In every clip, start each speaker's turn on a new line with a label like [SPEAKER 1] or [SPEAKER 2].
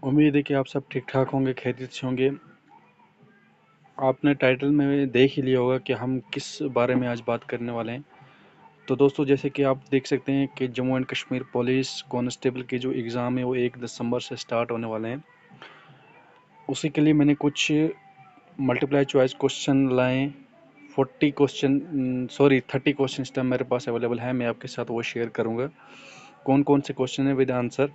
[SPEAKER 1] उम्मीद है कि आप सब ठीक ठाक होंगे, खैरियत से होंगे। आपने टाइटल में देख ही लिया होगा कि हम किस बारे में आज बात करने वाले हैं। तो दोस्तों, जैसे कि आप देख सकते हैं कि Jammu and Kashmir police constable के जो एग्ज़ाम है वो 1 दिसंबर से स्टार्ट होने वाले हैं। उसी के लिए मैंने कुछ मल्टीप्लाई चॉइस क्वेश्चन लाए। 30 क्वेश्चन इस टाइम मेरे पास अवेलेबल है। मैं आपके साथ वो शेयर करूँगा कौन कौन से क्वेश्चन है विद आंसर।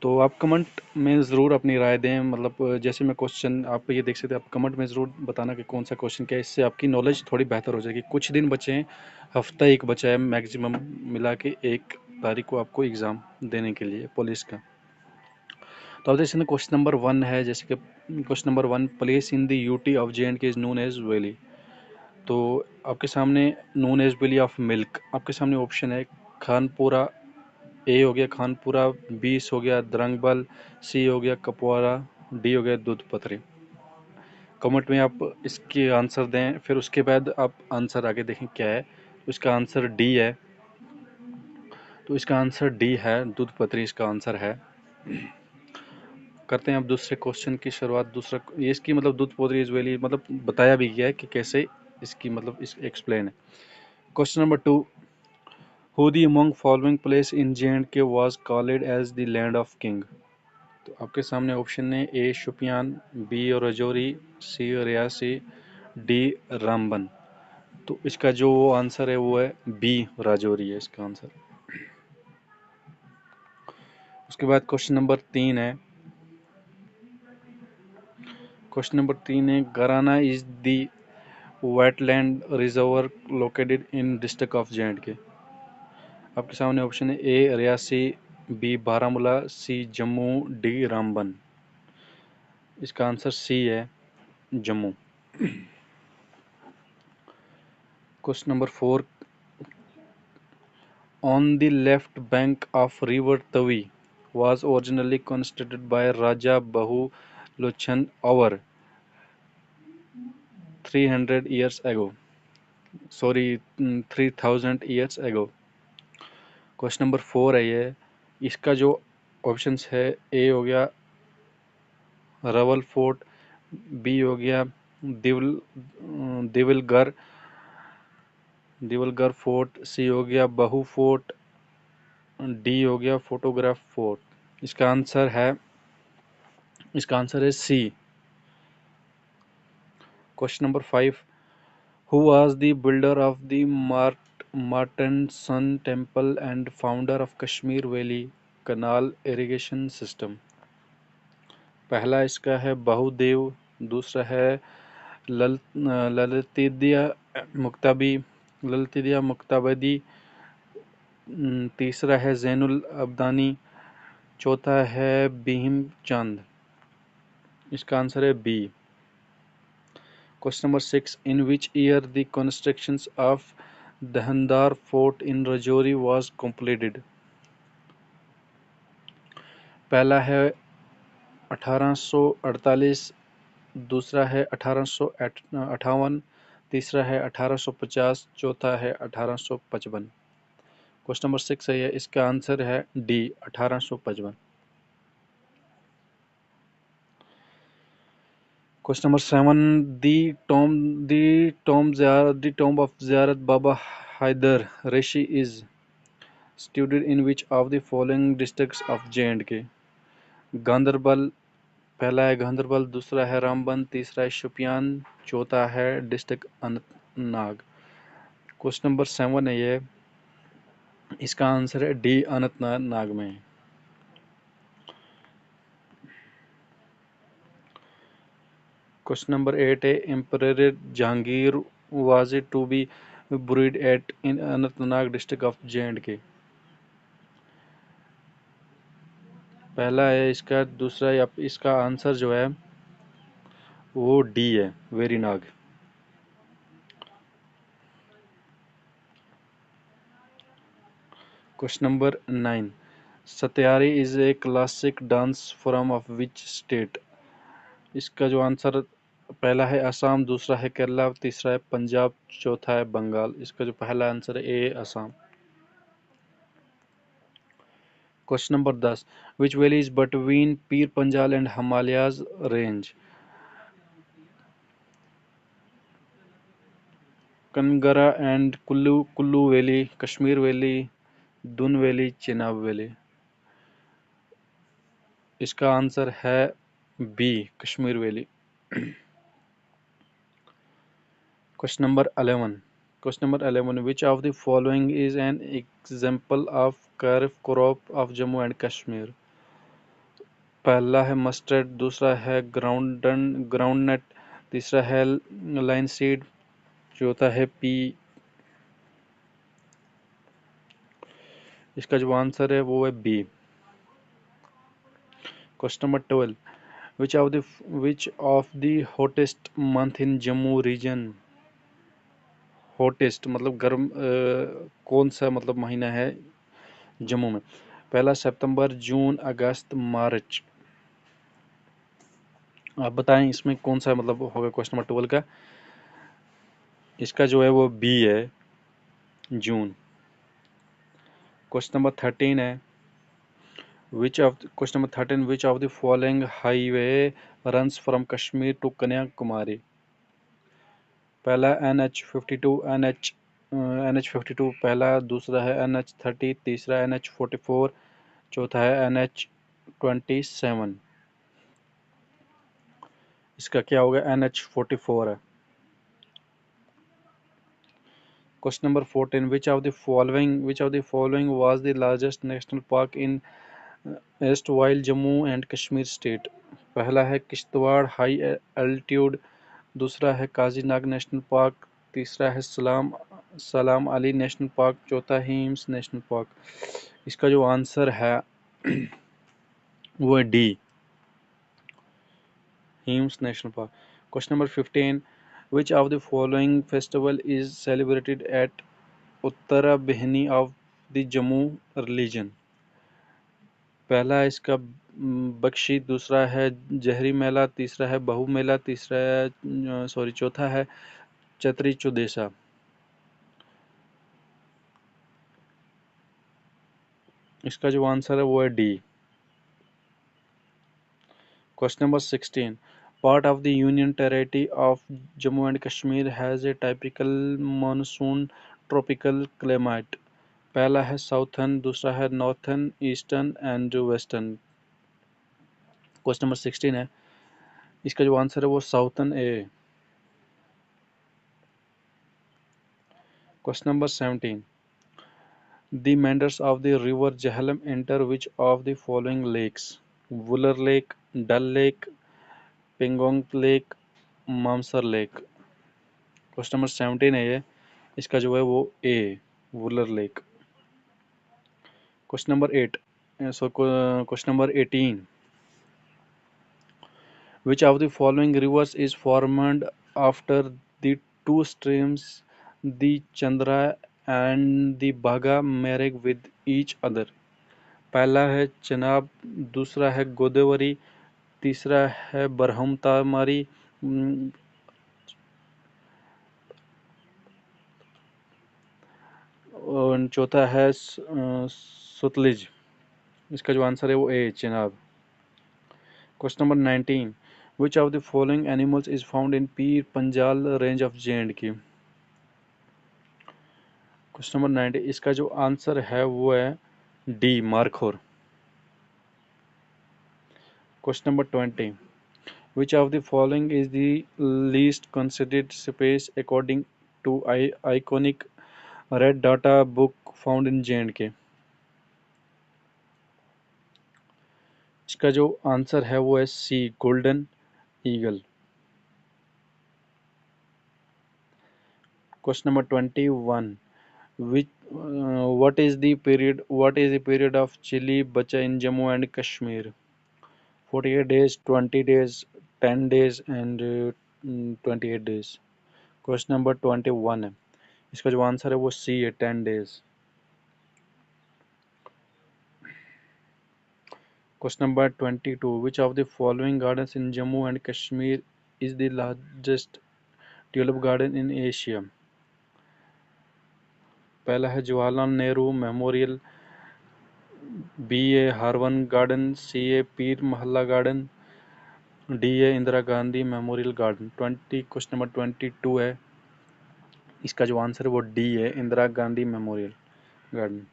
[SPEAKER 1] तो आप कमेंट में ज़रूर अपनी राय दें। मतलब जैसे मैं क्वेश्चन आप ये देख सकते हैं, आप कमेंट में ज़रूर बताना कि कौन सा क्वेश्चन क्या है। इससे आपकी नॉलेज थोड़ी बेहतर हो जाएगी। कुछ दिन बचे हैं, हफ्ता एक बचा है मैक्सिमम मिला के 1 तारीख को आपको एग्ज़ाम देने के लिए पुलिस का। तो अब जैसे क्वेश्चन नंबर 1 है, जैसे कि question number 1, place in the UT of JNK is known as valley. तो आपके सामने known as valley of milk, आपके सामने ऑप्शन है खानपुरा, ए हो गया खानपुरा, बी हो गया द्रंगबल, सी हो गया कपवारा, डी हो गया दूध पथरी। कमेंट में आप इसके आंसर दें, फिर उसके बाद आप आंसर आगे देखें क्या है। तो इसका आंसर डी है। तो इसका आंसर डी है, दूध पथरी इसका आंसर है। करते हैं अब दूसरे क्वेश्चन की शुरुआत। दूसरा ये इसकी मतलब दूध पथरी इज वैली मतलब बताया भी गया है कि कैसे इसकी मतलब इस एक्सप्लेन है। Question number 2, who the among following place in JNK was called as the land of king. तो आपके सामने ऑप्शन है A Shopian, B Rajouri, C Reasi, D Ramban. तो इसका जो आंसर है वो है बी राजौरी है इसका आंसर। उसके बाद क्वेश्चन नंबर 3 है। क्वेश्चन नंबर 3 है, Gharana is the wetland reservoir located in district of JNK। आपके सामने ऑप्शन है A Reasi, B Baramulla, C Jammu, D Ramban. इसका आंसर सी है Jammu. Question number 4, on the left bank of river Tavi was originally constructed by Raja Bahu Lochan over 300 years ago. Sorry, 3000 years ago. Question number 4 है ये। इसका जो options है, ए हो गया रवल fort, B हो गया दिवलगर दिवलगर फोर्ट, सी हो गया बहू फोर्ट, डी हो गया फोटोग्राफ फोर्ट। इसका आंसर है C. Question number 5, who was the builder of the Martin Sun Temple and founder of Kashmir Valley Canal Irrigation System। पहला इसका है बहुदेव, दूसरा है ललितिया मुक्ताबी ललितिया मुक्ताबदी, तीसरा है जैनुल अब्दानी, चौथा है भीम चंद। इसका आंसर है B. Question number 6, in which year the constructions of Dhandar fort in Rajouri was completed. पहला है 1848, दूसरा है 1858, तीसरा है 1850, चौथा है 1855। क्वेश्चन नंबर 6 है, इसका आंसर है D 1855। Question number 7, the tomb of Ziarat Baba Haider Reshi is situated in which of the following districts of J&K। Ganderbal, पहला है गांदरबल, दूसरा है रामबन, तीसरा है शुपियान, चौथा है डिस्ट्रिक्ट अनंतनाग। क्वेश्चन नंबर 7 है ये। इसका आंसर है डी अनंतनाग में। क्वेश्चन नंबर 8 है, emperor Jahangir was to be buried at in Anantnag district of J&K। पहला है इसका, दूसरा है इसका आंसर जो है वो डी है Verinag. Question number 9, Satyari is a classic dance form of which state. इसका जो आंसर पहला है असम, दूसरा है केरला, तीसरा है पंजाब, चौथा है बंगाल। इसका जो पहला आंसर है A Assam. Question number 10, which valley is between Pir Panjal and Himalayas range? Kangra and Kullu valley, Kashmir valley, Doon valley, Chenab valley. इसका आंसर है B, Kashmir valley. Question number 11, which of the following is an example of kharif crop of Jammu and Kashmir? पहला है mustard, दूसरा है groundnut, तीसरा है लाइनसीड, चौथा है पी। इसका जो आंसर है वो है B. Question number 12, which of the hottest month in Jammu region? Hottest मतलब गर्म, कौन सा मतलब महीना है जम्मू में? पहला सितंबर, जून, अगस्त, मार्च। आप बताएं इसमें कौन सा मतलब होगा क्वेश्चन नंबर 12 का? इसका जो है वो बी है, जून। क्वेश्चन नंबर 13 है, question number 13, which of the following highway runs from Kashmir to Kanyakumari? पहला NH52, NH52 पहला, दूसरा है NH30, तीसरा NH44, चौथा है NH27। इसका क्या होगा? NH44 है। Question number 14, which of the following was the largest national park in erstwhile Jammu and Kashmir state? पहला है किश्तवाड़ हाई एल्टीट्यूड, दूसरा है काजीनाग नेशनल पार्क, तीसरा है सलाम अली नेशनल पार्क, चौथा है हिम्स नेशनल पार्क। इसका जो आंसर है वो है D, hymns national park. Question number 15, which of the following festival is celebrated at Uttara बहनी ऑफ द जम्मू रिलीजन? पहला है इसका बख्शी, दूसरा है जहरी मेला, तीसरा है बहु मेला, तीसरा है चौथा है चतरी चुदेसा। इसका जो आंसर है वो है D. Question number 16, part of the union territory of Jammu and Kashmir has a typical monsoon tropical climate? पहला है साउथर्न, दूसरा है northern, eastern and western. Question number 16 है, इसका जो आंसर है वो southern A. Question number 17, the meanders of the river Jhelum enter which of the following lakes? Wular lake, Dal lake, Pangong lake, Mansar lake. Question number 17 है ये, इसका जो है वो A, Wular lake. Question number 8, question number 18, which of the following rivers is formed after the two streams the Chandra and the Bhaga marry with each other? पहला है चनाब, दूसरा है गोदावरी, तीसरा है ब्रह्मतामारी, और चौथा है सुतलिज। इसका जो आंसर है वो A, Chenab. Question number 19, which of the following animals is found in Pir Panjal range of J&K? Question number 90, इसका जो आंसर है वो है D, markhor. Question number 20, which of the following is the least considered space according to iconic red data book found in J&K? इसका जो answer है वो है C, golden eagle. Question number 21, which what is the period of chili bacha in Jammu and Kashmir? 48 days, 20 days, 10 days and 28 days। Question number 21 है, इसका जो answer है वो सी है, 10 days. Question number 22, which of the following gardens in Jammu and Kashmir is the largest tulip garden in Asia? पहला है Jawaharlal Nehru memorial B ए Harwan garden, सी ए पीर मोहल्ला garden, D A Indira Gandhi memorial garden. 22 है, इसका जो आंसर है वो डी है, Indira Gandhi memorial garden.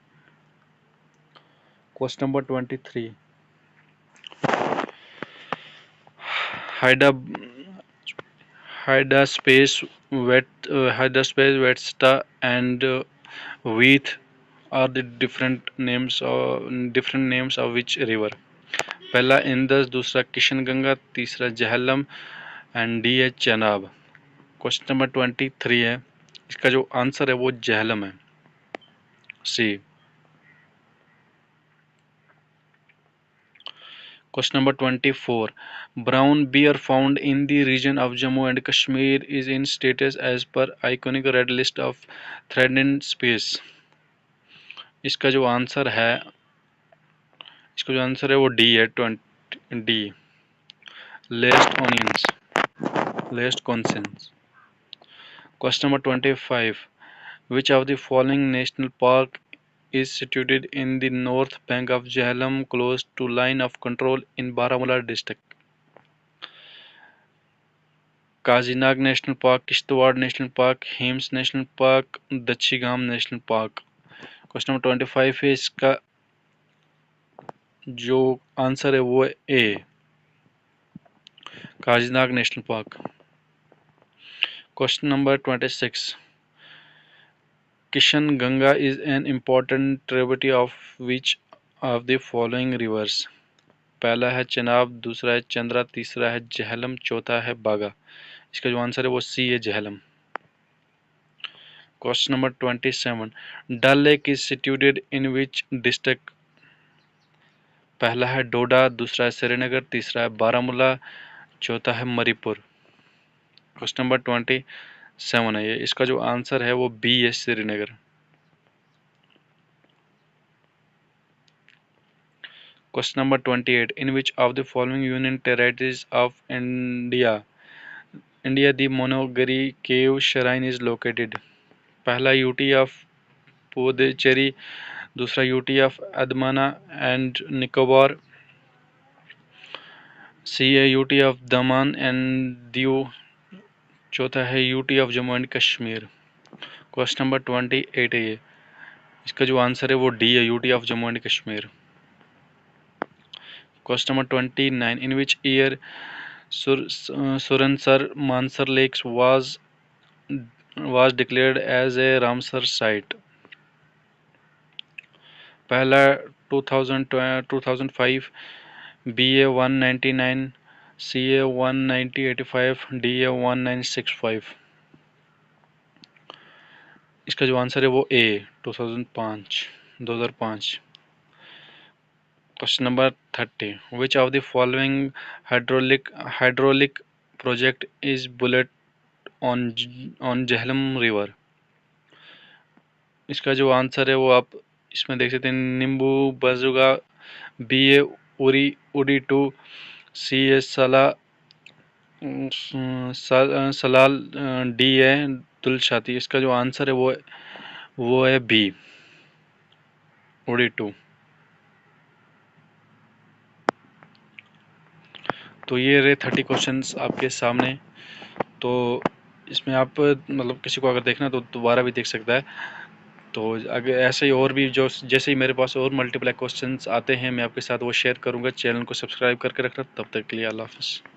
[SPEAKER 1] Question number 23, हाइडा Hydaspes, Vesta, and Veith are the different names of which river? पहला इंदस, दूसरा किशनगंगा, तीसरा झेलम एंड डी है चेनाब। क्वेश्चन नंबर 23 है, इसका जो आंसर है वो झेलम है, सी। Question number 24. Brown bear found in the region of Jammu and Kashmir is in status as per iconic red list of threatened species. इसका जो आंसर है वो डी है, D, लेस्ट conscience. Question number 25. Which of the following national park is situated in the north bank of Jhelum close to line of control in Baramulla district? Kazinag national park, Kishtwar national park, Hemis national park, Dachigam national park. Question number 25 है, इसका जो answer है वो है A, Kazinag national park. Question number 26, Kishan Ganga is an important tributary of which of the following rivers? पहला है चेनाब, दूसरा है चंद्रा, तीसरा है झेलम, चौथा है बागा। इसका जो आंसर है वो सी है, Jhelum. Question number 27, Dal lake is situated in which district? पहला है डोडा, दूसरा है श्रीनगर, तीसरा है बारामूला, चौथा है मरीपुर। क्वेश्चन नंबर 27 है ये, इसका जो आंसर है वो बी है, Srinagar. Question number 28, in which of the following union territories of India the मोनोगरी केव श्राइन इज लोकेटेड? पहला यूटी ऑफ पुदुचेरी, दूसरा UT of Andaman and Nicobar, C है UT of Daman and Diu, चौथा है UT of Jammu and Kashmir. Question number 28 है ये, इसका जो आंसर है वो डी है, UT of Jammu and Kashmir. Question number 29, in which year Surinsar Mansar lakes was declared as a Ramsar site? पहला 2005, BA 199, CA 1985, DA 1965। इसका जो आंसर है वो ए, 2005। Question number 30, which of the following hydraulic project is bullet on Jhelum river? इसका जो answer है वो आप इसमें देख सकते हैं, नींबू बजुगा, बी ए उरी 2, सी ए सलाल, डी है दुलशाती। इसका जो आंसर है वो है बी, उड़ी 2। तो ये रहे 30 क्वेश्चंस आपके सामने। तो इसमें आप मतलब किसी को अगर देखना तो दोबारा भी देख सकता है। तो अगर ऐसे ही और भी जो जैसे ही मेरे पास और मल्टीप्लाई क्वेश्चंस आते हैं मैं आपके साथ वो शेयर करूंगा। चैनल को सब्सक्राइब करके रखना। तब तक के लिए अल्लाह हाफ़िज़।